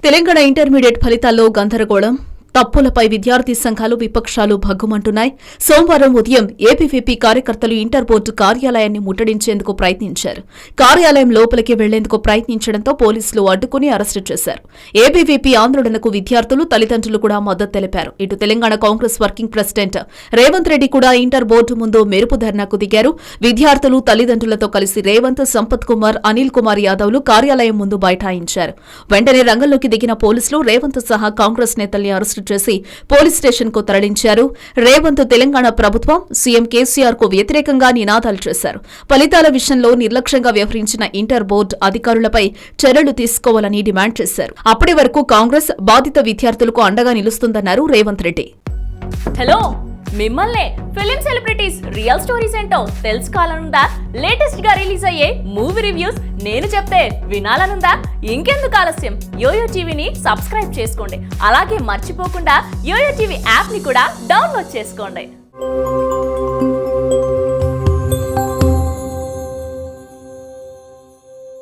Telangana intermediate ఫలితాల్లో గందరగోళం, తప్పులపై విద్యార్థి సంఘాలు విపక్షాలు భగ్గుమంటున్నాయి. సోమవారం ఉదయం ఏబీవీపీ కార్యకర్తలు ఇంటర్ బోర్డు కార్యాలయాన్ని ముట్టడించేందుకు ప్రయత్నించారు. కార్యాలయం లోపలికి వెళ్లేందుకు ప్రయత్నించడంతో పోలీసులు అడ్డుకుని అరెస్టు చేశారు. ఏబీవీపీ ఆందోళనకు విద్యార్థులు, తల్లిదండ్రులు కూడా మద్దతు తెలిపారు. ఇటు తెలంగాణ కాంగ్రెస్ వర్కింగ్ ప్రెసిడెంట్ రేవంత్ రెడ్డి కూడా ఇంటర్ బోర్డు ముందు మెరుపు ధర్నాకు దిగారు. విద్యార్థులు, తల్లిదండ్రులతో కలిసి రేవంత్, సంపత్ కుమార్, అనిల్ కుమార్ యాదవ్లు కార్యాలయం ముందు బైఠాయించారు. వెంటనే రంగంలోకి దిగిన పోలీసులు రేవంత్ సహా కాంగ్రెస్ నేతల్ని అరెస్టు చేసి పోలీస్ స్టేషన్ కు తరలించారు. రేవంత్ తెలంగాణ ప్రభుత్వం, సీఎం కేసీఆర్ కు వ్యతిరేకంగా నినాదాలు చేశారు. ఫలితాల విషయంలో నిర్లక్ష్యంగా వ్యవహరించిన ఇంటర్ బోర్డు అధికారులపై చర్యలు తీసుకోవాలని డిమాండ్ చేశారు. అప్పటి వరకు కాంగ్రెస్ బాధిత విద్యార్థులకు అండగా నిలుస్తుందన్నారు రేవంత్ రెడ్డి. హలో, మిమ్మల్నే ఫిలిం సెలబ్రిటీస్ రియల్ స్టోరీస్ ఏంటో తెలుసుకోవాలనుందా? లేటెస్ట్ గా రిలీజ్ అయ్యే మూవీ రివ్యూస్ నేను చెప్తే వినాలనుందా? ఇంకెందుకు ఆలస్యం, యోయో టీవీని సబ్స్క్రైబ్ చేసుకోండి. అలాగే మర్చిపోకుండా యోయో టీవీ యాప్ ని కూడా డౌన్లోడ్ చేసుకోండి.